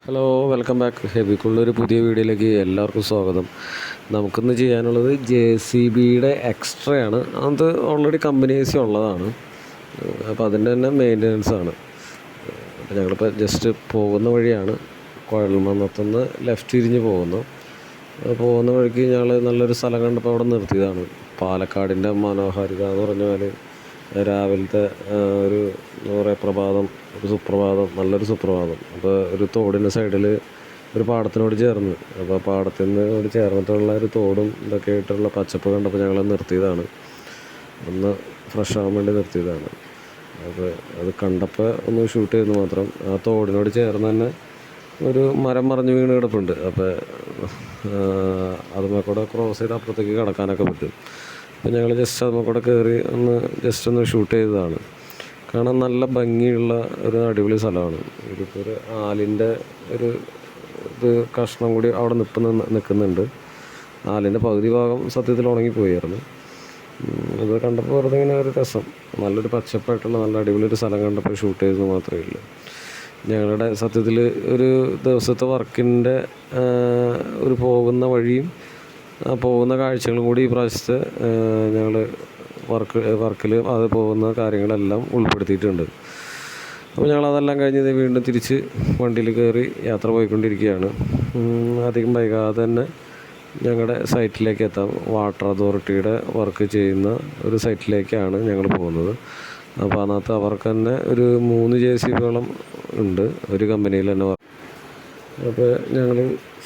Hello, welcome back. ഹെവിക്കുള്ളൊരു പുതിയ വീഡിയോയിലേക്ക് എല്ലാവർക്കും സ്വാഗതം. നമുക്കിന്ന് ചെയ്യാനുള്ളത് JCBയുടെ എക്സ്ട്രയാണ്. അത് ഓൾറെഡി കമ്പനി AC ഉള്ളതാണ്. അപ്പോൾ അതിൻ്റെ തന്നെ മെയിൻ്റനൻസ് ആണ്. അപ്പോൾ ഞങ്ങളിപ്പോൾ ജസ്റ്റ് പോകുന്ന വഴിയാണ്. കുഴൽമന്നത്തുനിന്ന് ലെഫ്റ്റ് തിരിഞ്ഞ് പോകുന്നു. പോകുന്ന വഴിക്ക് ഞങ്ങൾ നല്ലൊരു സ്ഥലം കണ്ടപ്പോൾ അവിടെ നിർത്തിയതാണ്. പാലക്കാടിൻ്റെ മനോഹാരിത എന്ന് പറഞ്ഞാൽ രാവിലത്തെ ഒരു എന്താ പറയുക പ്രഭാതം, ഒരു സുപ്രഭാതം, നല്ലൊരു സുപ്രഭാതം. അപ്പോൾ ഒരു തോടിൻ്റെ സൈഡിൽ ഒരു പാടത്തിനോട് ചേർന്ന്, അപ്പോൾ ആ പാടത്തിനോട് ചേർന്നിട്ടുള്ള ഒരു തോടും ഇതൊക്കെ ആയിട്ടുള്ള പച്ചപ്പ് കണ്ടപ്പോൾ ഞങ്ങൾ നിർത്തിയതാണ്. ഒന്ന് ഫ്രഷ് ആവാൻ വേണ്ടി നിർത്തിയതാണ്. അപ്പോൾ അത് കണ്ടപ്പോൾ ഒന്ന് ഷൂട്ട് ചെയ്ത് മാത്രം. ആ തോടിനോട് ചേർന്ന് തന്നെ ഒരു മരം മറിഞ്ഞ് വീണ് കിടപ്പുണ്ട്. അപ്പോൾ അതുമ്മേ കൂടെ ക്രോസ് ചെയ്ത് അപ്പുറത്തേക്ക് കടക്കാനൊക്കെ പറ്റും. അപ്പോൾ ഞങ്ങൾ ജസ്റ്റ് അതുമ്മേ കൂടെ കയറി ഒന്ന് ഷൂട്ട് ചെയ്തതാണ്. കാണാൻ നല്ല ഭംഗിയുള്ള ഒരു അടിപൊളി സ്ഥലമാണ്. ഇതിപ്പോൾ ഒരു ആലിൻ്റെ ഒരു കഷ്ണം കൂടി അവിടെ നിൽക്കുന്നുണ്ട്. ആലിൻ്റെ പകുതി ഭാഗം സത്യത്തിൽ ഉണങ്ങിപ്പോയായിരുന്നു. അത് കണ്ടപ്പോൾ വെറുതെ ഇങ്ങനെ ഒരു രസം, നല്ലൊരു പച്ചപ്പായിട്ടുള്ള നല്ല അടിപൊളി ഒരു സ്ഥലം കണ്ടപ്പോൾ ഷൂട്ട് ചെയ്തത് മാത്രമേ ഉള്ളൂ. ഞങ്ങളുടെ സത്യത്തിൽ ഒരു ദിവസത്തെ വർക്കിൻ്റെ ഒരു പോകുന്ന വഴിയും പോകുന്ന കാഴ്ചകളും കൂടി ഈ പ്രാവശ്യത്തെ ഞങ്ങൾ വർക്കിൽ അത് പോകുന്ന കാര്യങ്ങളെല്ലാം ഉൾപ്പെടുത്തിയിട്ടുണ്ട്. അപ്പോൾ ഞങ്ങളതെല്ലാം കഴിഞ്ഞ് വീണ്ടും തിരിച്ച് വണ്ടിയിൽ കയറി യാത്ര പോയിക്കൊണ്ടിരിക്കുകയാണ്. അധികം വൈകാതെ തന്നെ ഞങ്ങളുടെ സൈറ്റിലേക്ക് എത്താം. വാട്ടർ അതോറിറ്റിയുടെ വർക്ക് ചെയ്യുന്ന ഒരു സൈറ്റിലേക്കാണ് ഞങ്ങൾ പോകുന്നത്. അപ്പോൾ അതിനകത്ത് അവർക്ക് തന്നെ ഒരു 3 JCBയോളം ഉണ്ട് ഒരു കമ്പനിയിൽ തന്നെ. അപ്പോൾ ഞങ്ങൾ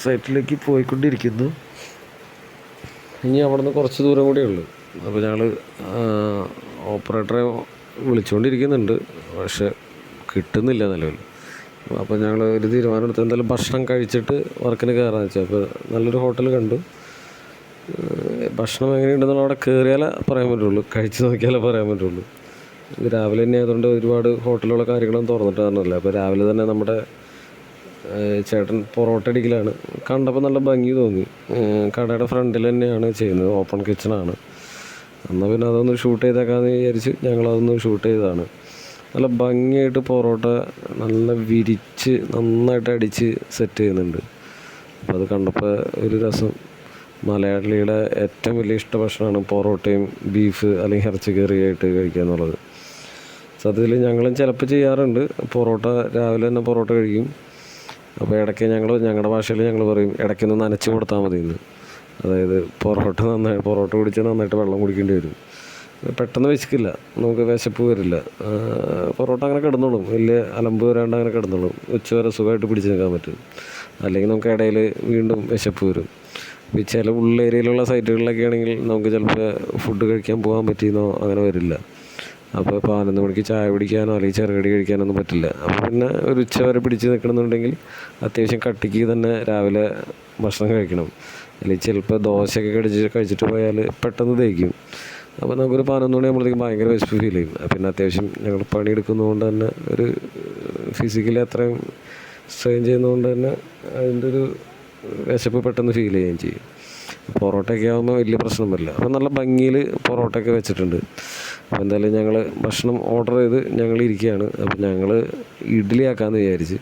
സൈറ്റിലേക്ക് പോയിക്കൊണ്ടിരിക്കുന്നു. ഇനി അവിടെ നിന്ന് കുറച്ച് ദൂരം കൂടിയേ ഉള്ളൂ. അപ്പോൾ ഞങ്ങൾ ഓപ്പറേറ്ററെ വിളിച്ചുകൊണ്ടിരിക്കുന്നുണ്ട്, പക്ഷെ കിട്ടുന്നില്ല നിലവിൽ. അപ്പോൾ ഞങ്ങൾ ഒരു തീരുമാനം എടുത്ത് എന്തായാലും ഭക്ഷണം കഴിച്ചിട്ട് വർക്കിന് കയറാമെന്ന് വെച്ചാൽ. അപ്പോൾ നല്ലൊരു ഹോട്ടൽ കണ്ടു. ഭക്ഷണം എങ്ങനെയുണ്ടെന്നുള്ള അവിടെ കയറിയാലേ പറയാൻ പറ്റുള്ളൂ, കഴിച്ച് നോക്കിയാലേ പറയാൻ പറ്റുള്ളൂ. ഇത് രാവിലെ തന്നെ ആയതുകൊണ്ട് ഒരുപാട് ഹോട്ടലുകളോ കാര്യങ്ങളൊന്നും തുറന്നിട്ടാണല്ലോ. അപ്പോൾ രാവിലെ തന്നെ നമ്മുടെ ചേട്ടൻ പൊറോട്ട അടിക്കലാണ്. കണ്ടപ്പോൾ നല്ല ഭംഗി തോന്നി. കടയുടെ ഫ്രണ്ടിൽ തന്നെയാണ് ചെയ്യുന്നത്, ഓപ്പൺ കിച്ചണാണ്. എന്നാൽ പിന്നെ അതൊന്ന് ഷൂട്ട് ചെയ്തേക്കാമെന്ന് വിചാരിച്ച് ഞങ്ങളതൊന്ന് ഷൂട്ട് ചെയ്തതാണ്. നല്ല ഭംഗിയായിട്ട് പൊറോട്ട നല്ല വിരിച്ച് നന്നായിട്ട് അടിച്ച് സെറ്റ് ചെയ്യുന്നുണ്ട്. അപ്പോൾ അത് കണ്ടപ്പോൾ ഒരു രസം. മലയാളിയുടെ ഏറ്റവും വലിയ ഇഷ്ട ഭക്ഷണമാണ് പൊറോട്ടയും ബീഫ് അല്ലെങ്കിൽ ഇറച്ചിക്കറിയായിട്ട് കഴിക്കുക എന്നുള്ളത്. സത്യത്തിൽ ഞങ്ങളും ചിലപ്പോൾ ചെയ്യാറുണ്ട്. പൊറോട്ട രാവിലെ തന്നെ പൊറോട്ട കഴിക്കും. അപ്പോൾ ഇടയ്ക്ക് ഞങ്ങളുടെ ഭാഷയിൽ ഞങ്ങൾ പറയും ഇടയ്ക്കൊന്ന് നനച്ച് കൊടുത്താൽ മതി എന്ന്. അതായത് പൊറോട്ട കുടിച്ചാൽ നന്നായിട്ട് വെള്ളം കുടിക്കേണ്ടി വരും. പെട്ടെന്ന് വിശക്കില്ല, നമുക്ക് വിശപ്പ് വരില്ല. പൊറോട്ട അങ്ങനെ കിടന്നോളും, വലിയ അലമ്പ് വരാണ്ട് അങ്ങനെ കിടന്നോളും. ഉച്ചവരെ സുഖമായിട്ട് പിടിച്ച് നിൽക്കാൻ പറ്റും. അല്ലെങ്കിൽ നമുക്ക് ഇടയിൽ വീണ്ടും വിശപ്പ് വരും. ഈ ചില ഉള്ളേരിയയിലുള്ള സൈറ്റുകളിലൊക്കെ ആണെങ്കിൽ നമുക്ക് ചിലപ്പോൾ ഫുഡ് കഴിക്കാൻ പോകാൻ പറ്റിയെന്നോ അങ്ങനെ വരില്ല. അപ്പോൾ 11 മണിക്ക് ചായ കുടിക്കാനോ അല്ലെങ്കിൽ ചെറുകടി കഴിക്കാനൊന്നും പറ്റില്ല. അപ്പോൾ പിന്നെ ഒരു ഉച്ച വരെ പിടിച്ച് നിൽക്കണമെന്നുണ്ടെങ്കിൽ അത്യാവശ്യം കട്ടിക്ക് തന്നെ രാവിലെ ഭക്ഷണം കഴിക്കണം. അല്ലെങ്കിൽ ചിലപ്പോൾ ദോശയൊക്കെ കഴിച്ചിട്ട് പോയാൽ പെട്ടെന്ന് ദഹിക്കും. അപ്പോൾ നമുക്കൊരു 11 മണിയാകുമ്പോഴത്തേക്കും ഭയങ്കര വിശപ്പ് ഫീൽ ചെയ്യും. പിന്നെ അത്യാവശ്യം ഞങ്ങൾ പണിയെടുക്കുന്നതുകൊണ്ട് തന്നെ ഒരു ഫിസിക്കലി അത്രയും സ്ട്രെയിൻ ചെയ്യുന്നതുകൊണ്ട് തന്നെ അതിൻ്റെ ഒരു വിശപ്പ് പെട്ടെന്ന് ഫീൽ ചെയ്യുകയും ചെയ്യും. പൊറോട്ടയൊക്കെ ആകുമ്പോൾ വലിയ പ്രശ്നം വരില്ല. അപ്പോൾ നല്ല ഭംഗിയിൽ പൊറോട്ടയൊക്കെ വെച്ചിട്ടുണ്ട്. അപ്പോൾ എന്തായാലും ഞങ്ങൾ ഭക്ഷണം ഓർഡർ ചെയ്ത് ഞങ്ങൾ ഇരിക്കുകയാണ്. അപ്പോൾ ഞങ്ങൾ ഇഡ്ഡലി ആക്കാമെന്ന് വിചാരിച്ച്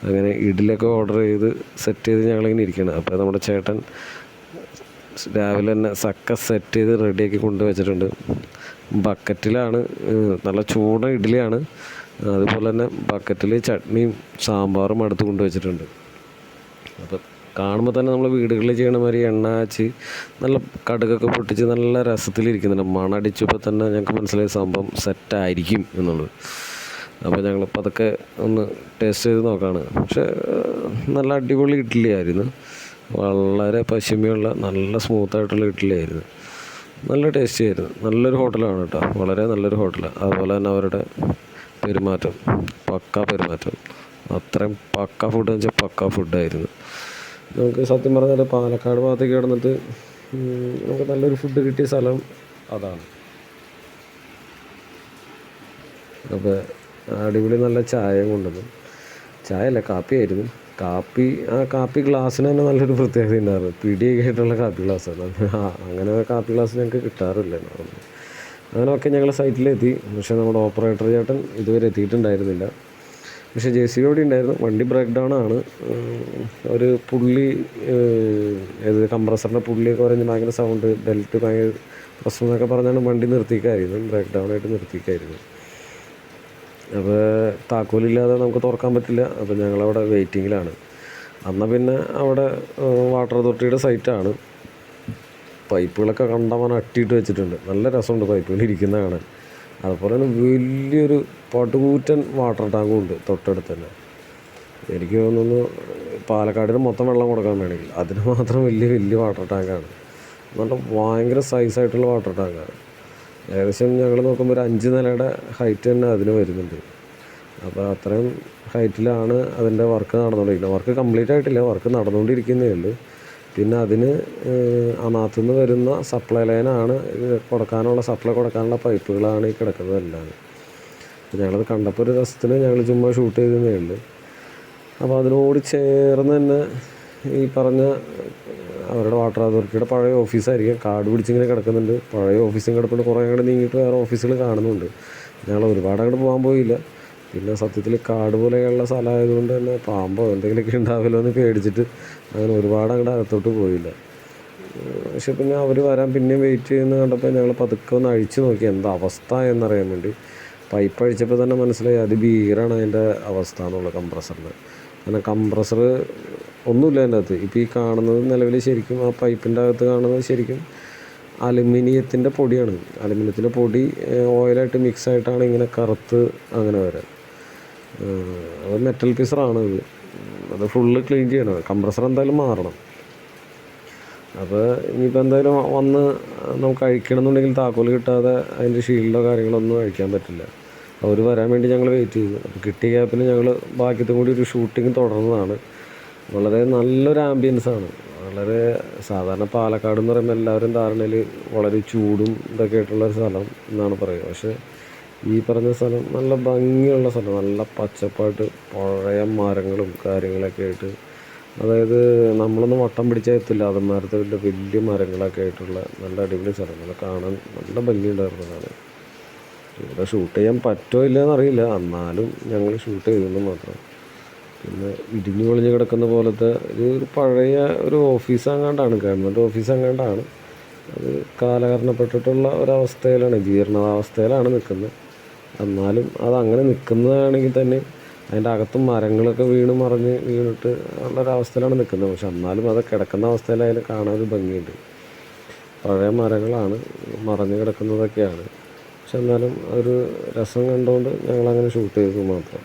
അങ്ങനെ ഇഡ്ഡലിയൊക്കെ ഓർഡർ ചെയ്ത് സെറ്റ് ചെയ്ത് ഞങ്ങളിങ്ങനെ ഇരിക്കുകയാണ്. അപ്പോൾ നമ്മുടെ ചേട്ടൻ രാവിലെ തന്നെ സെറ്റ് ചെയ്ത് റെഡിയാക്കി കൊണ്ടുവച്ചിട്ടുണ്ട്. ബക്കറ്റിലാണ്, നല്ല ചൂടൻ ഇഡ്ഡലിയാണ്. അതുപോലെ തന്നെ ബക്കറ്റിൽ ചട്നിയും സാമ്പാറും അടുത്ത് കൊണ്ടുവച്ചിട്ടുണ്ട്. അപ്പോൾ കാണുമ്പോൾ തന്നെ നമ്മൾ വീടുകളിൽ ചെയ്യണ മാതിരി എണ്ണ വെച്ച് നല്ല കടുകൊക്കെ പൊട്ടിച്ച് നല്ല രസത്തിലിരിക്കുന്നുണ്ട്. മണടിച്ചപ്പോൾ തന്നെ ഞങ്ങൾക്ക് മനസ്സിലായ സംഭവം സെറ്റായിരിക്കും എന്നുള്ളത്. അപ്പോൾ ഞങ്ങളിപ്പോൾ അതൊക്കെ ഒന്ന് ടേസ്റ്റ് ചെയ്ത് നോക്കുകയാണ്. പക്ഷേ നല്ല അടിപൊളി ഇഡ്ഡലി ആയിരുന്നു. വളരെ പശിമയുള്ള നല്ല സ്മൂത്തായിട്ടുള്ള ഇഡ്ഡലി ആയിരുന്നു. നല്ല ടേസ്റ്റി ആയിരുന്നു. നല്ലൊരു ഹോട്ടലാണ് കേട്ടോ, വളരെ നല്ലൊരു ഹോട്ടലാണ്. അതുപോലെ തന്നെ അവരുടെ പെരുമാറ്റം പക്കാ പെരുമാറ്റം. അത്രയും പക്ക ഫുഡ് എന്ന് വെച്ചാൽ പക്ക ഫുഡായിരുന്നു. നമുക്ക് സത്യം പറഞ്ഞാൽ പാലക്കാട് ഭാഗത്തേക്ക് കിടന്നിട്ട് നമുക്ക് നല്ലൊരു ഫുഡ് കിട്ടിയ സ്ഥലം അതാണ്. അപ്പോൾ അടിപൊളി നല്ല ചായയും കൊണ്ടുവന്നു. ചായയല്ല, കാപ്പിയായിരുന്നു. കാപ്പി ഗ്ലാസ്സിന് തന്നെ നല്ലൊരു പ്രത്യേകത ഉണ്ടായിരുന്നു. പിടിയൊക്കെ ആയിട്ടുള്ള കാപ്പി ഗ്ലാസ്സാണ്. അങ്ങനെ കാപ്പി ഗ്ലാസ് ഞങ്ങൾക്ക് കിട്ടാറില്ല. അങ്ങനെയൊക്കെ ഞങ്ങൾ സൈറ്റിലെത്തി. പക്ഷേ നമ്മുടെ ഓപ്പറേറ്റർ ചേട്ടൻ ഇതുവരെ എത്തിയിട്ടുണ്ടായിരുന്നില്ല. പക്ഷേ JCB അവിടെ ഉണ്ടായിരുന്നു. വണ്ടി ബ്രേക്ക് ഡൗൺ ആണ്. ഒരു പുള്ളി കംപ്രസറിൻ്റെ പുള്ളിയൊക്കെ പറഞ്ഞ് ഭയങ്കര സൗണ്ട്, ബെൽറ്റ് ഭയങ്കര പ്രശ്നം എന്നൊക്കെ പറഞ്ഞാണ് വണ്ടി നിർത്തിക്കായിരുന്നു, ബ്രേക്ക് ഡൗൺ ആയിട്ട് നിർത്തിക്കായിരുന്നു. അപ്പോൾ താക്കോലില്ലാതെ നമുക്ക് തുറക്കാൻ പറ്റില്ല. അപ്പോൾ ഞങ്ങളവിടെ വെയിറ്റിങ്ങിലാണ്. എന്നാൽ പിന്നെ അവിടെ വാട്ടർ അതോറിറ്റിയുടെ സൈറ്റാണ്. പൈപ്പുകളൊക്കെ കണ്ടമാനം അട്ടിയിട്ട് വെച്ചിട്ടുണ്ട്. നല്ല രസമുണ്ട് പൈപ്പുകൾ ഇരിക്കുന്ന കാണാൻ. അതുപോലെ തന്നെ വലിയൊരു പടുകൂറ്റൻ വാട്ടർ ടാങ്കും ഉണ്ട് തൊട്ടടുത്ത് തന്നെ. എനിക്ക് തോന്നുന്നു പാലക്കാടിന് മൊത്തം വെള്ളം കൊടുക്കാൻ വേണമെങ്കിൽ അതിന് മാത്രം വലിയ വാട്ടർ ടാങ്കാണ്. നല്ല ഭയങ്കര സൈസായിട്ടുള്ള വാട്ടർ ടാങ്കാണ്. ഏകദേശം ഞങ്ങൾ നോക്കുമ്പോൾ ഒരു 5 നിലയുടെ ഹൈറ്റ് തന്നെ അതിന് വരുന്നുണ്ട്. അപ്പോൾ അത്രയും ഹൈറ്റിലാണ് അതിൻ്റെ വർക്ക് നടന്നുകൊണ്ടിരിക്കുന്നത്. വർക്ക് കംപ്ലീറ്റ് ആയിട്ടില്ല, വർക്ക് നടന്നുകൊണ്ടിരിക്കുന്നേ ഉള്ളൂ. പിന്നെ അതിന് അതിനകത്തുനിന്ന് വരുന്ന സപ്ലൈ ലൈനാണ് സപ്ലൈ കൊടുക്കാനുള്ള പൈപ്പുകളാണ് ഈ കിടക്കുന്നതെല്ലാം. അപ്പോൾ ഞങ്ങളത് കണ്ടപ്പോൾ ഒരു രസത്തിന് ഞങ്ങൾ ചുമ്മാ ഷൂട്ട് ചെയ്തതേ ഉള്ളൂ. അപ്പോൾ അതിനോട് ചേർന്ന് തന്നെ ഈ പറഞ്ഞ അവരുടെ വാട്ടർ അതോറിറ്റിയുടെ പഴയ ഓഫീസായിരിക്കും. കാട് പിടിച്ചിങ്ങനെ കിടക്കുന്നുണ്ട്. പഴയ ഓഫീസും കിടപ്പുണ്ട്. കുറേ അങ്ങോട്ട് നീങ്ങിയിട്ട് വേറെ ഓഫീസുകൾ കാണുന്നുണ്ട്. ഞങ്ങൾ ഒരുപാട് അങ്ങോട്ട് പോകാൻ പോയില്ല. പിന്നെ സത്യത്തിൽ കാട് പോലെയുള്ള സ്ഥലമായതുകൊണ്ട് തന്നെ പാമ്പോ എന്തെങ്കിലുമൊക്കെ ഉണ്ടാവുമല്ലോ എന്ന് പേടിച്ചിട്ട് അങ്ങനെ ഒരുപാട് അങ്ങോട്ട് അകത്തോട്ട് പോയില്ല. പക്ഷെ പിന്നെ അവർ വരാൻ പിന്നെയും വെയിറ്റ് ചെയ്യുന്ന കണ്ടപ്പോൾ ഞങ്ങൾ പതുക്കെ ഒന്ന് അഴിച്ചു നോക്കി എന്താ അവസ്ഥ എന്നറിയാൻ വേണ്ടി. പൈപ്പ് അഴിച്ചപ്പോൾ തന്നെ മനസ്സിലായി അതിഭീകരമാണ് അതിൻ്റെ അവസ്ഥ എന്നുള്ളത് കംപ്രസറിന്. കാരണം കംപ്രസർ ഒന്നുമില്ല അതിൻ്റെ അകത്ത്. ഇപ്പോൾ ഈ കാണുന്നത് നിലവിൽ ശരിക്കും ആ പൈപ്പിൻ്റെ അകത്ത് കാണുന്നത് ശരിക്കും അലുമിനിയത്തിൻ്റെ പൊടിയാണ്. അലുമിനിയത്തിൻ്റെ പൊടി ഓയിലായിട്ട് മിക്സ് ആയിട്ടാണ് ഇങ്ങനെ കറുത്ത് അങ്ങനെ വരാൻ. അത് മെറ്റൽ പീസറാണ് ഇത്. അത് ഫുള്ള് ക്ലീൻ ചെയ്യണം. കംപ്രസർ എന്തായാലും മാറണം. അപ്പോൾ ഇനിയിപ്പോൾ എന്തായാലും വന്ന് നമുക്ക് അഴിക്കണമെന്നുണ്ടെങ്കിൽ താക്കോൽ കിട്ടാതെ അതിൻ്റെ ഷീൽഡോ കാര്യങ്ങളൊന്നും അഴിക്കാൻ പറ്റില്ല. അവർ വരാൻ വേണ്ടി ഞങ്ങൾ വെയിറ്റ് ചെയ്തു. അപ്പോൾ കിട്ടിയ ഗ്യാപ്പിൽ ഞങ്ങൾ ബാക്കിയത്തും കൂടി ഒരു ഷൂട്ടിങ് തുടർന്നതാണ്. വളരെ നല്ലൊരു ആംബിയൻസാണ്. വളരെ സാധാരണ പാലക്കാട് എന്ന് പറയുമ്പോൾ എല്ലാവരും ധാരണയിൽ വളരെ ചൂടും ഇതൊക്കെ ആയിട്ടുള്ളൊരു സ്ഥലം എന്നാണ് പറയുക. പക്ഷേ ഈ പറഞ്ഞ സ്ഥലം നല്ല ഭംഗിയുള്ള സ്ഥലം, നല്ല പച്ചപ്പായിട്ട് പഴയ മരങ്ങളും കാര്യങ്ങളൊക്കെ ആയിട്ട്, അതായത് നമ്മളൊന്നും വട്ടം പിടിച്ചാൽ എത്തില്ല അതുമാരത്തെ വലിയ മരങ്ങളൊക്കെ ആയിട്ടുള്ള നല്ല അടിപൊളി സ്ഥലം. നല്ല കാണാൻ നല്ല ഭംഗിയുണ്ടായിരുന്നതാണ്. ഇവിടെ ഷൂട്ട് ചെയ്യാൻ പറ്റുമോ ഇല്ലയെന്ന് അറിയില്ല, എന്നാലും ഞങ്ങൾ ഷൂട്ട് ചെയ്തെന്ന് മാത്രം. പിന്നെ ഇടിഞ്ഞു പൊളിഞ്ഞ് കിടക്കുന്ന പോലത്തെ ഒരു പഴയ ഒരു ഓഫീസങ്ങാണ്ടാണ്, ഗവൺമെൻറ് ഓഫീസങ്ങാണ്ടാണ്. അത് കാലഹരണപ്പെട്ടിട്ടുള്ള ഒരവസ്ഥയിലാണ്, ജീർണാവസ്ഥയിലാണ് നിൽക്കുന്നത്. എന്നാലും അതങ്ങനെ നിൽക്കുന്നതാണെങ്കിൽ തന്നെ അതിൻ്റെ അകത്തും മരങ്ങളൊക്കെ വീണിട്ട് ഉള്ളൊരവസ്ഥയിലാണ് നിൽക്കുന്നത്. പക്ഷെ എന്നാലും അത് കിടക്കുന്ന അവസ്ഥയിൽ അതിന് കാണാനൊരു ഭംഗിയുണ്ട്. പഴയ മരങ്ങളാണ്, മറഞ്ഞു കിടക്കുന്നതൊക്കെയാണ്. പക്ഷെ എന്നാലും ഒരു രസം കണ്ടുകൊണ്ട് ഞങ്ങളങ്ങനെ ഷൂട്ട് ചെയ്തു മാത്രം.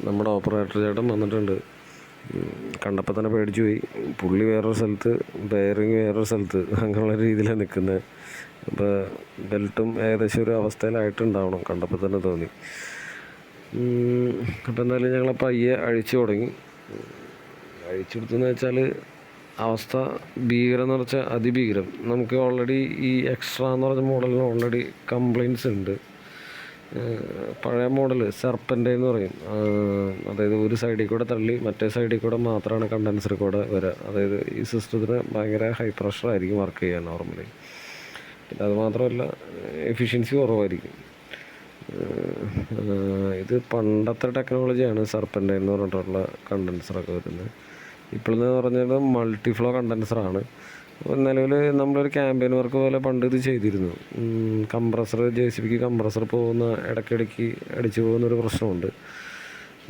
നമ്മുടെ ഓപ്പറേറ്റർ ചേട്ടൻ വന്നിട്ടുണ്ട്. കണ്ടപ്പോൾ തന്നെ പേടിച്ചു പോയി. പുള്ളി വേറൊരു സ്ഥലത്ത്, ബെയറിങ് വേറൊരു സ്ഥലത്ത്, അങ്ങനെയുള്ള രീതിയിലാണ് നിൽക്കുന്നത്. അപ്പോൾ ബെൽറ്റും ഏകദേശം ഒരു അവസ്ഥയിലായിട്ടുണ്ടാവണം, കണ്ടപ്പോൾ തന്നെ തോന്നി. അപ്പോൾ എന്തായാലും ഞങ്ങൾ പയ്യെ അഴിച്ചു തുടങ്ങി. അഴിച്ചെടുത്തെന്ന് വെച്ചാൽ അവസ്ഥ ഭീകരം എന്ന് വെച്ചാൽ അതിഭീകരം. നമുക്ക് ഓൾറെഡി ഈ എക്സ്ട്രാ എന്ന് പറഞ്ഞ മോഡലിന് ഓൾറെഡി കംപ്ലയിൻറ്റ്സ് ഉണ്ട്. പഴയ മോഡൽ സർപ്പൻ്റെ എന്ന് പറയും. അതായത് ഒരു സൈഡിൽ കൂടെ തള്ളി മറ്റേ സൈഡിൽ കൂടെ മാത്രമാണ് കണ്ടൻസർ കൂടെ വരിക. അതായത് ഈ സിസ്റ്റത്തിന് ഭയങ്കര ഹൈ പ്രഷറായിരിക്കും വർക്ക് ചെയ്യാൻ നോർമലി. പിന്നെ അതുമാത്രമല്ല എഫിഷ്യൻസി കുറവായിരിക്കും. ഇത് പണ്ടത്തെ ടെക്നോളജിയാണ് സർപ്പൻ്റെ എന്ന് പറഞ്ഞിട്ടുള്ള കണ്ടൻസറൊക്കെ വരുന്നത്. ഇപ്പോഴെന്ന് പറഞ്ഞാൽ മൾട്ടിഫ്ലോ കണ്ടൻസറാണ്. നിലവിൽ നമ്മളൊരു ക്യാമ്പയിൻ വർക്ക് പോലെ പണ്ട് ഇത് ചെയ്തിരുന്നു. കംപ്രസർ JCBക്ക് കംപ്രസർ ഇടയ്ക്കിടയ്ക്ക് അടിച്ചു പോകുന്നൊരു പ്രശ്നമുണ്ട്.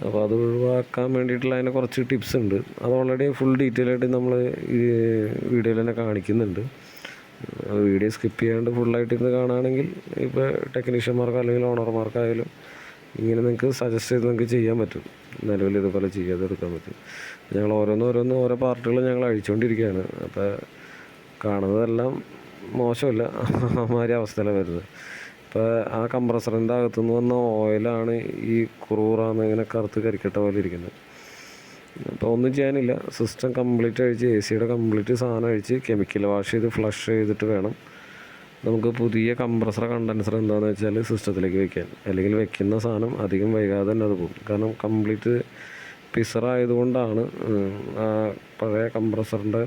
അപ്പോൾ അത് ഒഴിവാക്കാൻ വേണ്ടിയിട്ടുള്ള അതിന് കുറച്ച് ടിപ്സ് ഉണ്ട്. അത് ഓൾറെഡി ഫുൾ ഡീറ്റെയിൽ ആയിട്ട് നമ്മൾ ഈ വീഡിയോയിൽ തന്നെ കാണിക്കുന്നുണ്ട്. വീഡിയോ സ്കിപ്പ് ചെയ്യാണ്ട് ഫുള്ളായിട്ട് ഇരുന്ന് കാണുകയാണെങ്കിൽ ഇപ്പോൾ ടെക്നീഷ്യന്മാർക്ക് അല്ലെങ്കിൽ ഓണർമാർക്കായാലും ഇങ്ങനെ നിങ്ങൾക്ക് സജസ്റ്റ് ചെയ്ത് നിങ്ങൾക്ക് ചെയ്യാൻ പറ്റും. നിലവിൽ ഇതുപോലെ ചെയ്യാതെ എടുക്കാൻ പറ്റും. ഞങ്ങൾ ഓരോ പാർട്ടുകൾ ഞങ്ങൾ അഴിച്ചുകൊണ്ടിരിക്കുകയാണ്. അപ്പോൾ കാണുന്നതെല്ലാം മോശമല്ല, അമാതിരി അവസ്ഥയിലാണ് വരുന്നത്. ഇപ്പോൾ ആ കംപ്രസറിൻ്റെ അകത്തുനിന്ന് വന്ന ഓയിലാണ് ഈ കുറൂറാന്ന് ഇങ്ങനെ കറുത്ത് കരിക്കട്ട പോലെ ഇരിക്കുന്നത്. അപ്പോൾ ഒന്നും ചെയ്യാനില്ല, സിസ്റ്റം കംപ്ലീറ്റ് അഴിച്ച് AC കംപ്ലീറ്റ് സാധനം അഴിച്ച് കെമിക്കൽ വാഷ് ചെയ്ത് ഫ്ലഷ് ചെയ്തിട്ട് വേണം നമുക്ക് പുതിയ കംപ്രസർ കണ്ടൻസർ എന്താണെന്ന് വെച്ചാൽ സിസ്റ്റത്തിലേക്ക് വെക്കാൻ. അല്ലെങ്കിൽ വെക്കുന്ന സാധനം അധികം വൈകാതെ തന്നെ അത് പോകും. കാരണം കംപ്ലീറ്റ് പിസറായതുകൊണ്ടാണ് ആ പഴയ കംപ്രസറിൻ്റെ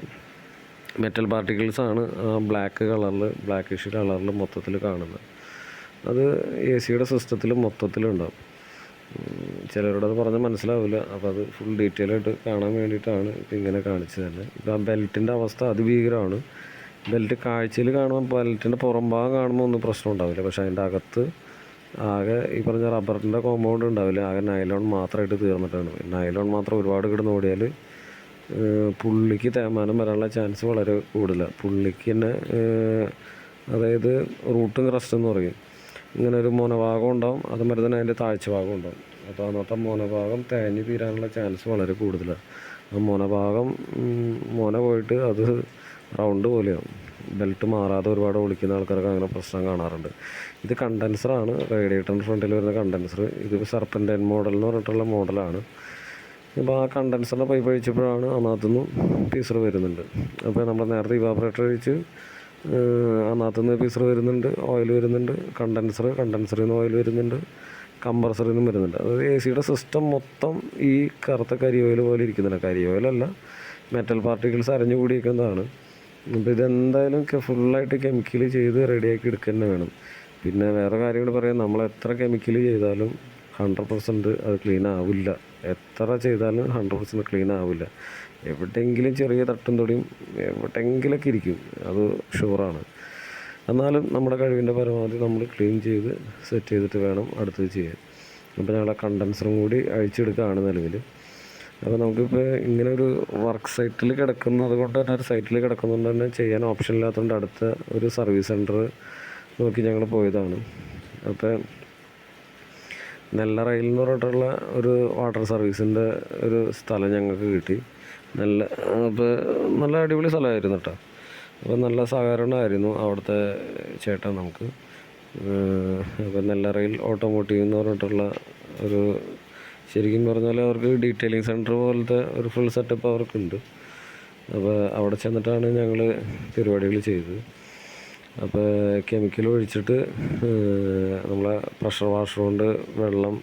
മെറ്റൽ പാർട്ടിക്കിൾസാണ് ബ്ലാക്കിഷ് കളറിൽ മൊത്തത്തിൽ കാണുന്നത്. അത് AC സിസ്റ്റത്തിൽ മൊത്തത്തിലുണ്ടാവും. ചിലരോടത് പറഞ്ഞാൽ മനസ്സിലാവില്ല. അപ്പോൾ അത് ഫുൾ ഡീറ്റെയിൽ ആയിട്ട് കാണാൻ വേണ്ടിയിട്ടാണ് ഇപ്പം ഇങ്ങനെ കാണിച്ചത് തന്നെ. ഇപ്പോൾ ആ ബെൽറ്റിൻ്റെ അവസ്ഥ അതിഭീകരമാണ്. ബെൽറ്റ് കാഴ്ചയിൽ കാണുമ്പോൾ ബെൽറ്റിൻ്റെ പുറം ഭാഗം കാണുമ്പോൾ ഒന്നും പ്രശ്നം ഉണ്ടാവില്ല. പക്ഷേ അതിൻ്റെ അകത്ത് ആകെ ഈ പറഞ്ഞ റബ്ബറിൻ്റെ കോമ്പൗണ്ട് ഉണ്ടാവില്ല, ആകെ നൈലോൺ മാത്രമായിട്ട് തീർന്നിട്ടാണ്. നൈലോൺ മാത്രം ഒരുപാട് കിടന്ന് ഓടിയാൽ പുള്ളിക്ക് തേയ്മാനം വരാനുള്ള ചാൻസ് വളരെ കൂടുതലാണ്. പുള്ളിക്ക് തന്നെ അതായത് റൂട്ടും ക്രസ്റ്റ് എന്ന് പറയും. ഇങ്ങനെ ഒരു മോനഭാഗം ഉണ്ടാവും, അതുമാതിരി തന്നെ അതിൻ്റെ താഴ്ച ഭാഗം ഉണ്ടാവും. അപ്പോൾ അന്നത്തെ മോനഭാഗം തേഞ്ഞ് തീരാനുള്ള ചാൻസ് വളരെ കൂടുതലാണ്. ആ മോന പോയിട്ട് അത് റൗണ്ട് പോലെയാവും. ബെൽറ്റ് മാറാതെ ഒരുപാട് വിളിക്കുന്ന ആൾക്കാർക്ക് അങ്ങനെ പ്രശ്നം കാണാറുണ്ട്. ഇത് കണ്ടൻസറാണ്, റേഡിയേറ്ററിൻ്റെ ഫ്രണ്ടിൽ വരുന്ന കണ്ടൻസർ. ഇത് സർപ്പൻ്റൈൻ മോഡൽ എന്ന് പറഞ്ഞിട്ടുള്ള മോഡലാണ്. അപ്പോൾ ആ കണ്ടൻസറിൻ്റെ പൈപ്പ് അഴിച്ചപ്പോഴാണ് അതിനകത്തുനിന്ന് പീസർ വരുന്നുണ്ട്. അപ്പോൾ നമ്മൾ നേരത്തെ ഇവാപറേറ്റർ അഴിച്ച് അതിനകത്തുനിന്ന് പീസർ വരുന്നുണ്ട്, ഓയിൽ വരുന്നുണ്ട്, കണ്ടൻസറിൽ നിന്ന് ഓയിൽ വരുന്നുണ്ട്, കംപ്രസറിൽ നിന്നും വരുന്നുണ്ട്. അതായത് AC സിസ്റ്റം മൊത്തം ഈ കറുത്ത കരി ഓയിൽ പോലെ ഇരിക്കുന്നില്ല. കരി ഓയിലല്ല, മെറ്റൽ പാർട്ടിക്കിൾസ് അരഞ്ഞു കൂടിയിരിക്കുന്നതാണ്. അപ്പോൾ ഇതെന്തായാലും ഫുള്ളായിട്ട് കെമിക്കൽ ചെയ്ത് റെഡിയാക്കി എടുക്കുക തന്നെ വേണം. പിന്നെ വേറെ കാര്യങ്ങൾ പറയാം, നമ്മൾ എത്ര കെമിക്കൽ ചെയ്താലും 100% അത് ക്ലീൻ ആവില്ല. എത്ര ചെയ്താലും 100% ക്ലീൻ ആവില്ല. എവിടെയെങ്കിലും ചെറിയ തട്ടും തൊടിയും എവിടെയെങ്കിലൊക്കെ ഇരിക്കും, അത് ഷുവറാണ്. എന്നാലും നമ്മുടെ കഴിവിൻ്റെ പരമാവധി നമ്മൾ ക്ലീൻ ചെയ്ത് സെറ്റ് ചെയ്തിട്ട് വേണം അടുത്തത് ചെയ്യാൻ. അപ്പോൾ ഞങ്ങളെ കണ്ടൻസറും കൂടി അഴിച്ചെടുക്കുകയാണ് നിലവിൽ. അപ്പോൾ നമുക്കിപ്പോൾ ഇങ്ങനെ ഒരു വർക്ക് സൈറ്റിൽ കിടക്കുന്നത് കൊണ്ട് തന്നെ, ഒരു സൈറ്റിൽ കിടക്കുന്നതുകൊണ്ട് തന്നെ ചെയ്യാൻ ഓപ്ഷൻ ഇല്ലാത്തതുകൊണ്ട് അടുത്ത ഒരു സർവീസ് സെൻറ്റർ നോക്കി ഞങ്ങൾ പോയതാണ്. അപ്പോൾ നെല്ലറയിൽ എന്ന് പറഞ്ഞിട്ടുള്ള ഒരു വാട്ടർ സർവീസിൻ്റെ ഒരു സ്ഥലം ഞങ്ങൾക്ക് കിട്ടി. അപ്പോൾ നല്ല അടിപൊളി സ്ഥലമായിരുന്നു കേട്ടോ. അപ്പോൾ നല്ല സഹകരണമായിരുന്നു അവിടുത്തെ ചേട്ടൻ നമുക്ക്. അപ്പോൾ നെല്ലറയിൽ ഓട്ടോമോട്ടീവ് എന്ന് പറഞ്ഞിട്ടുള്ള ഒരു, ശരിക്കും പറഞ്ഞാൽ അവർക്ക് ഡീറ്റെയിലിംഗ് സെൻറ്റർ പോലത്തെ ഒരു ഫുൾ സെറ്റപ്പ് അവർക്കുണ്ട്. അപ്പോൾ അവിടെ ചെന്നിട്ടാണ് ഞങ്ങൾ പരിപാടികൾ ചെയ്തത്. അപ്പോൾ കെമിക്കൽ ഒഴിച്ചിട്ട് നമ്മളെ പ്രഷർ വാഷർ കൊണ്ട് വെള്ളം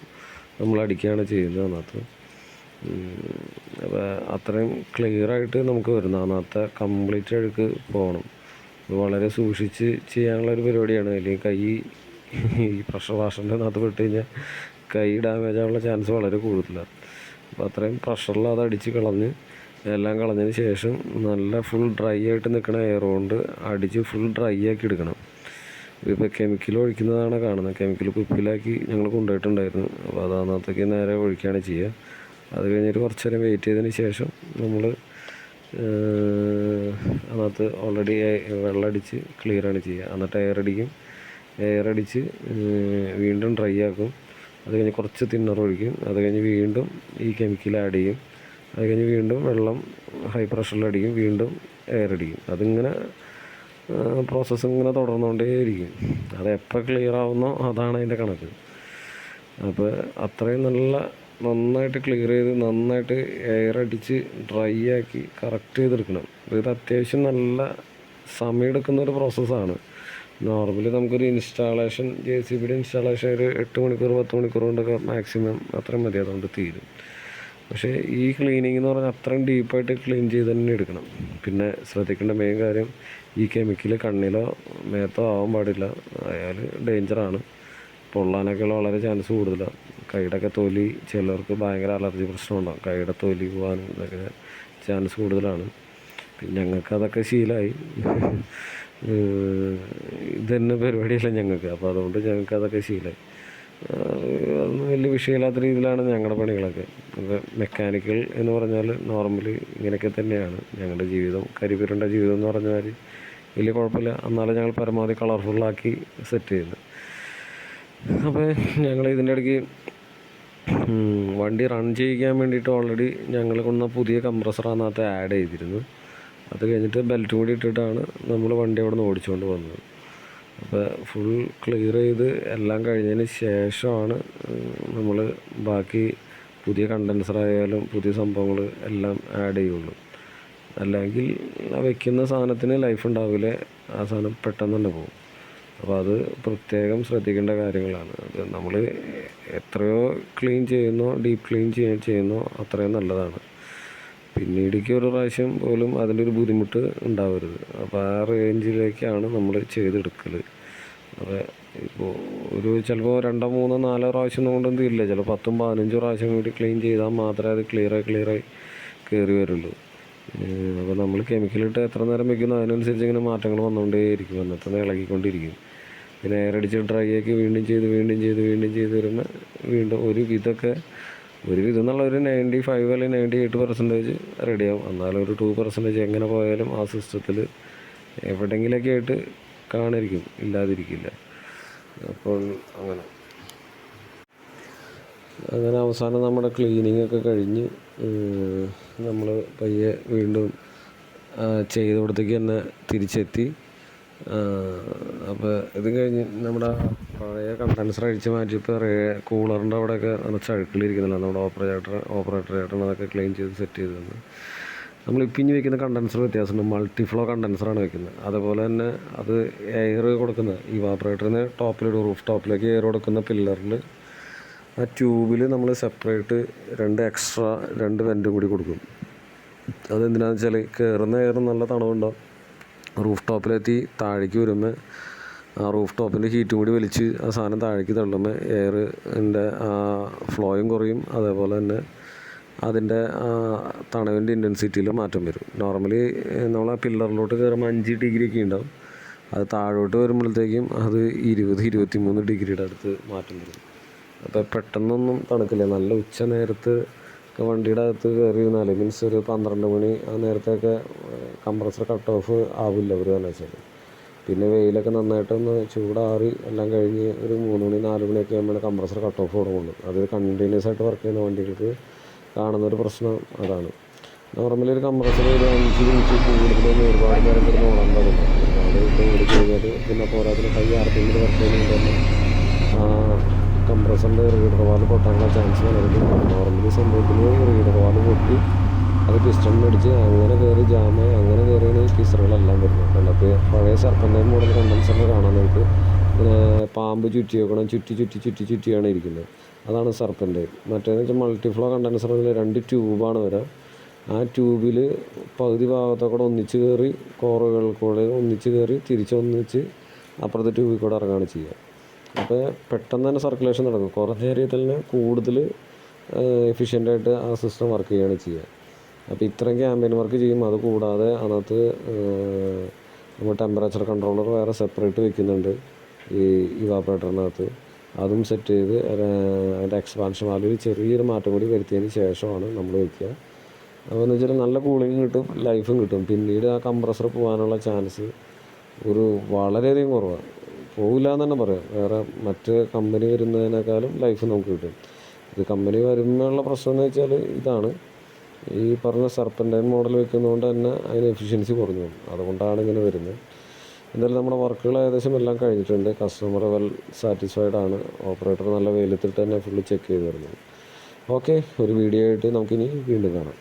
നമ്മൾ അടിക്കുകയാണ് ചെയ്യുന്നത് അതിനകത്ത്. അപ്പോൾ അത്രയും ക്ലിയറായിട്ട് നമുക്ക് വരുന്നത്, അതിനകത്ത് കംപ്ലീറ്റ് അഴുക്ക് പോകണം. വളരെ സൂക്ഷിച്ച് ചെയ്യാനുള്ളൊരു പരിപാടിയാണ്. അല്ലെങ്കിൽ ഈ പ്രഷർ വാഷറിൻ്റെ അകത്ത് പെട്ട് കഴിഞ്ഞാൽ കൈ ഡാമേജ് ആവാനുള്ള ചാൻസ് വളരെ കൂടുതലാണ്. അപ്പോൾ അത്രയും പ്രഷറിൽ അത് അടിച്ച് കളഞ്ഞ് എല്ലാം കളഞ്ഞതിന് ശേഷം നല്ല ഫുൾ ഡ്രൈ ആയിട്ട് നിൽക്കുന്ന എയർ കൊണ്ട് അടിച്ച് ഫുൾ ഡ്രൈ ആക്കി എടുക്കണം. ഇപ്പോൾ കെമിക്കൽ ഒഴിക്കുന്നതാണ് കാണുന്നത്. കെമിക്കൽ കുപ്പിയിലാക്കി ഞങ്ങൾ കൊണ്ടുപോയിട്ടുണ്ടായിരുന്നു. അപ്പോൾ അത് അതിനകത്തേക്ക് നേരെ ഒഴിക്കുകയാണ് ചെയ്യുക. അത് കഴിഞ്ഞിട്ട് കുറച്ച് നേരം വെയിറ്റ് ചെയ്തതിന് ശേഷം നമ്മൾ അതിനകത്ത് ഓൾറെഡി വെള്ളമടിച്ച് ക്ലിയറാണ് ചെയ്യുക. എന്നിട്ട് എയർ അടിച്ച് വീണ്ടും ഡ്രൈ ആക്കും. അത് കഴിഞ്ഞ് കുറച്ച് തിന്നർ ഒഴിക്കും. അത് കഴിഞ്ഞ് വീണ്ടും ഈ കെമിക്കൽ ആഡ് ചെയ്യും. അത് കഴിഞ്ഞ് വീണ്ടും വെള്ളം ഹൈ പ്രഷറിലടിക്കും, വീണ്ടും എയർ അടിക്കും. അതിങ്ങനെ പ്രോസസ്സ് ഇങ്ങനെ തുടർന്നുകൊണ്ടേയിരിക്കും. അത് എപ്പോൾ ക്ലിയർ ആവുന്നോ അതാണ് അതിൻ്റെ കണക്ക്. അപ്പോൾ അത്രയും നന്നായിട്ട് ക്ലിയർ ചെയ്ത് നന്നായിട്ട് എയർ അടിച്ച് ഡ്രൈ ആക്കി കറക്റ്റ് ചെയ്തെടുക്കണം. ഇത് അത്യാവശ്യം നല്ല സമയമെടുക്കുന്നൊരു പ്രോസസ്സാണ്. നോർമലി നമുക്കൊരു ഇൻസ്റ്റാളേഷൻ, JCBയുടെ ഇൻസ്റ്റാളേഷൻ ഒരു 8 മണിക്കൂർ 10 മണിക്കൂർ കൊണ്ടൊക്കെ മാക്സിമം അത്രയും മതി, അതുകൊണ്ട് തീരും. പക്ഷേ ഈ ക്ലീനിങ് എന്ന് പറഞ്ഞാൽ അത്രയും ഡീപ്പായിട്ട് ക്ലീൻ ചെയ്ത് തന്നെ എടുക്കണം. പിന്നെ ശ്രദ്ധിക്കേണ്ട മെയിൻ കാര്യം, ഈ കെമിക്കൽ കണ്ണിലോ മേത്തോ ആവാൻ പാടില്ല. അയാൾ ഡേഞ്ചറാണ്. പൊള്ളാനൊക്കെ വളരെ ചാൻസ് കൂടുതലാണ്. കൈയുടെയൊക്കെ തൊലി, ചിലർക്ക് ഭയങ്കര അലർജി പ്രശ്നമുണ്ടാകും, കൈയുടെ തൊലി പോകാനും ഇതൊക്കെ ചാൻസ് കൂടുതലാണ്. പിന്നെ ഞങ്ങൾക്ക് അതൊക്കെ ശീലമായി. ഇതന്നെ പരിപാടിയല്ല ഞങ്ങൾക്ക്. അപ്പോൾ അതുകൊണ്ട് ഞങ്ങൾക്ക് അതൊന്നും ശീലമായി. അതൊന്നും വലിയ വിഷയമില്ലാത്ത രീതിയിലാണ് ഞങ്ങളുടെ പണികളൊക്കെ. അപ്പോൾ മെക്കാനിക്കൽ എന്ന് പറഞ്ഞാൽ നോർമലി ഇങ്ങനെയൊക്കെ തന്നെയാണ് ഞങ്ങളുടെ ജീവിതം. കരിപുരണ്ട ജീവിതം എന്ന് പറഞ്ഞാൽ വലിയ കുഴപ്പമില്ല. എന്നാലും ഞങ്ങൾ പരമാവധി കളർഫുള്ളാക്കി സെറ്റ് ചെയ്യുന്നത്. അപ്പോൾ ഞങ്ങൾ ഇതിൻ്റെ ഇടയ്ക്ക് വണ്ടി റൺ ചെയ്യിക്കാൻ വേണ്ടിയിട്ട് ഓൾറെഡി ഞങ്ങൾ കൊണ്ടുവന്ന പുതിയ കംപ്രസർ അതിനകത്ത് ആഡ് ചെയ്തിരുന്നു. അത് കഴിഞ്ഞിട്ട് ബെൽറ്റ് കൂടി ഇട്ടിട്ടാണ് നമ്മൾ വണ്ടി അവിടെ നിന്ന് ഓടിച്ചുകൊണ്ട് വന്നത്. അപ്പോൾ ഫുൾ ക്ലിയർ ചെയ്ത് എല്ലാം കഴിഞ്ഞതിന് ശേഷമാണ് നമ്മൾ ബാക്കി പുതിയ കണ്ടൻസറായാലും പുതിയ സംഭവങ്ങൾ എല്ലാം ആഡ് ചെയ്യുള്ളൂ. അല്ലെങ്കിൽ വയ്ക്കുന്ന സാധനത്തിന് ലൈഫ് ഉണ്ടാവില്ല, ആ സാധനം പെട്ടെന്ന് തന്നെ പോകും. അപ്പോൾ അത് പ്രത്യേകം ശ്രദ്ധിക്കേണ്ട കാര്യങ്ങളാണ്. അത് നമ്മൾ എത്രയോ ക്ലീൻ ചെയ്യുന്നോ ഡീപ്പ് ക്ലീൻ ചെയ്യുന്നോ അത്രയും നല്ലതാണ്. പിന്നീടേക്ക് ഒരു പ്രാവശ്യം പോലും അതിൻ്റെ ഒരു ബുദ്ധിമുട്ട് ഉണ്ടാവരുത്. അപ്പോൾ ആ റേഞ്ചിലേക്കാണ് നമ്മൾ ചെയ്തെടുക്കൽ. അപ്പോൾ ഇപ്പോൾ ചിലപ്പോൾ 2, 3, 4 പ്രാവശ്യം കൊണ്ടൊന്നും തീരില്ല. ചിലപ്പോൾ 10, 15 പ്രാവശ്യം കൂടി ക്ലീൻ ചെയ്താൽ മാത്രമേ അത് ക്ലിയറായി കയറി വരുള്ളൂ. അപ്പോൾ നമ്മൾ കെമിക്കലിട്ട് എത്ര നേരം വയ്ക്കുന്നോ അതിനനുസരിച്ച് ഇങ്ങനെ മാറ്റങ്ങൾ വന്നുകൊണ്ടേയിരിക്കും, അന്നത്തെ ഇളകിക്കൊണ്ടിരിക്കും. പിന്നെ എയറടിച്ച് ഡ്രൈ ആക്കി വീണ്ടും ചെയ്ത് വരുമ്പോൾ വീണ്ടും ഒരു വിധം എന്നുള്ള ഒരു 95 അല്ലെങ്കിൽ 98% റെഡിയാവും. എന്നാലും ഒരു 2% എങ്ങനെ പോയാലും ആ സിസ്റ്റത്തിൽ എവിടെയെങ്കിലൊക്കെ ആയിട്ട് കാണിരിക്കും, ഇല്ലാതിരിക്കില്ല. അപ്പോൾ അങ്ങനെ അവസാനം നമ്മുടെ ക്ലീനിങ് ഒക്കെ കഴിഞ്ഞ് നമ്മൾ പയ്യെ വീണ്ടും ചെയ്തോടത്തേക്ക് തന്നെ തിരിച്ചെത്തി. അപ്പോൾ ഇത് കഴിഞ്ഞ് നമ്മുടെ പഴയ കണ്ടൻസർ അഴിച്ച് മാറ്റിയപ്പോൾ കൂളറിൻ്റെ അവിടെയൊക്കെ നിറച്ച് അഴുക്കിലിരിക്കുന്നില്ല. നമ്മുടെ ഓപ്പറേറ്റർ ചേട്ടൻ അതൊക്കെ ക്ലീൻ ചെയ്ത് സെറ്റ് ചെയ്ത് തന്നു. നമ്മളിപ്പോൾ ഇനി വയ്ക്കുന്ന കണ്ടൻസർ വ്യത്യാസമുണ്ട്. മൾട്ടിഫ്ലോ കണ്ടൻസറാണ് വയ്ക്കുന്നത്. അതുപോലെ തന്നെ അത് എയർ കൊടുക്കുന്ന ഇവാപ്പറേറ്ററിന് ടോപ്പിലിടും, റൂഫ് ടോപ്പിലേക്ക് എയർ കൊടുക്കുന്ന പില്ലറിൽ ആ ട്യൂബിൽ നമ്മൾ സെപ്പറേറ്റ് 2 വെൻറ്റും കൂടി കൊടുക്കും. അതെന്തിനാണെന്ന് വെച്ചാൽ കയറുന്ന എയർ നല്ല തണവുണ്ടാവും. റൂഫ് ടോപ്പിലെത്തി താഴേക്ക് വരുമ്പോൾ ആ റൂഫ് ടോപ്പിൻ്റെ ഹീറ്റും കൂടി വലിച്ച് ആ സാധനം താഴേക്ക് തള്ളുമ്പോൾ എയറിൻ്റെ ആ ഫ്ലോയും കുറയും. അതേപോലെ തന്നെ അതിൻ്റെ തണവിൻ്റെ ഇൻറ്റൻസിറ്റിയിൽ മാറ്റം വരും. നോർമലി നമ്മൾ ആ പില്ലറിലോട്ട് കയറുമ്പോൾ 5 ഡിഗ്രി ഒക്കെ ഉണ്ടാവും. അത് താഴോട്ട് വരുമ്പോഴത്തേക്കും അത് 20-23 ഡിഗ്രിയുടെ അടുത്ത് മാറ്റം വരും. അപ്പോൾ പെട്ടെന്നൊന്നും തണുക്കില്ല. നല്ല ഉച്ച നേരത്ത് വണ്ടിയുടെ അകത്ത് കയറി ഇരുന്നാൽ മീൻസ് ഒരു 12 മണി ആ നേരത്തൊക്കെ കംപ്രസർ കട്ട് ഓഫ് ആവില്ല ഒരു കാരണവശാൽ. പിന്നെ വെയിലൊക്കെ നന്നായിട്ടൊന്ന് ചൂടാറി എല്ലാം കഴിഞ്ഞ് ഒരു 3 മണി 4 മണിയൊക്കെ ആകുമ്പോൾ കംപ്രസർ കട്ട് ഓഫ് തുടങ്ങുള്ളൂ. അത് കണ്ടിന്യൂസ് ആയിട്ട് വർക്ക് ചെയ്യുന്ന വണ്ടികൾക്ക് കാണുന്നൊരു പ്രശ്നം അതാണ്. നോർമലി ഒരു കംപ്രസർ ഒരു 5 മിനിറ്റ് കൂടുതലൊന്നും ഒരുപാട് നേരം കിടന്ന് ഓടാൻ പാടില്ല. ഒരുപാട് ഓടി കഴിഞ്ഞാൽ പിന്നെ പോരാത്തിന് ഹൈ RPM വർക്ക് ചെയ്യുന്നതുകൊണ്ട് തന്നെ കംപ്രസറിൻ്റെ റീഡർ വാൽവ് പൊട്ടാനുള്ള ചാൻസ് വളരെ. നോർമലി സംഭവിക്കുന്നത് റീഡർ വാൽവ് പൊട്ടി അത് പിസ്റ്റണിനടിച്ച് അങ്ങനെ കയറി ജാമായി അങ്ങനെ കയറിയാണ് ഈ പിസ്റ്ററുകളെല്ലാം വരുന്നത്. കണ്ടപ്പോൾ പഴയ സർപ്പൻ്റൈൻ മോഡൽ കണ്ടൻസറിൽ കാണാൻ നമുക്ക് ഇങ്ങനെ പാമ്പ് ചുറ്റി വെക്കണം, ചുറ്റിയാണ് ഇരിക്കുന്നത്. അതാണ് സർപ്പൻ്റൈൻ. മറ്റേതെന്ന് വെച്ചാൽ മൾട്ടിഫ്ലോ കണ്ടൻസറിൽ 2 ട്യൂബാണ് വരിക. ആ ട്യൂബിൽ പകുതി ഭാഗത്തൊക്കെ ഒന്നിച്ച് കയറി കോറുകൾക്കൂടെ ഒന്നിച്ച് കയറി തിരിച്ചൊന്നിച്ച് അപ്പുറത്തെ ട്യൂബിൽ കൂടെ ഇറങ്ങുകയാണ് ചെയ്യുക. അപ്പോൾ പെട്ടെന്ന് തന്നെ സർക്കുലേഷൻ നടക്കും. കുറഞ്ഞ ഏരിയയിൽ തന്നെ കൂടുതൽ എഫിഷ്യൻ്റായിട്ട് ആ സിസ്റ്റം വർക്ക് ചെയ്യുകയാണ് ചെയ്യുക. അപ്പോൾ ഇത്രയും ക്യാമ്പയിൻ വർക്ക് ചെയ്യും. അത് കൂടാതെ അതിനകത്ത് നമ്മൾ ടെമ്പറേച്ചർ കൺട്രോളർ വേറെ സെപ്പറേറ്റ് വെക്കുന്നുണ്ട് ഈ ഇവാപ്പറേറ്ററിനകത്ത്. അതും സെറ്റ് ചെയ്ത് അതിൻ്റെ എക്സ്പാൻഷൻ വാൽവിൽ ചെറിയൊരു മാറ്റം കൂടി വരുത്തിയതിന് ശേഷമാണ് നമ്മൾ വയ്ക്കുക. അപ്പോൾ എന്ന് വെച്ചാൽ നല്ല കൂളിങ് കിട്ടും, ലൈഫും കിട്ടും. പിന്നീട് ആ കംപ്രസർ പോകാനുള്ള ചാൻസ് വളരെയധികം കുറവാണ്. പോകില്ല എന്ന് തന്നെ പറയാം. വേറെ മറ്റ് കമ്പനി വരുന്നതിനേക്കാളും ലൈഫ് നമുക്ക് കിട്ടും. ഇത് കമ്പനി വരുമ്പോഴുള്ള പ്രശ്നം എന്ന് വെച്ചാൽ ഇതാണ്, ഈ പറഞ്ഞ സർപ്പൻ്റൈൻ മോഡൽ വെക്കുന്നതുകൊണ്ട് തന്നെ അതിന് എഫിഷ്യൻസി കുറഞ്ഞു പോകും. അതുകൊണ്ടാണ് ഇങ്ങനെ വരുന്നത്. എന്തായാലും നമ്മുടെ വർക്കുകൾ ഏകദേശം എല്ലാം കഴിഞ്ഞിട്ടുണ്ട്. കസ്റ്റമർ വെൽ സാറ്റിസ്ഫൈഡ് ആണ്. ഓപ്പറേറ്റർ നല്ല വെയിലത്തിട്ട് തന്നെ ഫുള്ള് ചെക്ക് ചെയ്ത് വരുന്നത്. ഓക്കെ, ഒരു വീഡിയോ ആയിട്ട് നമുക്കിനി വീണ്ടും കാണാം.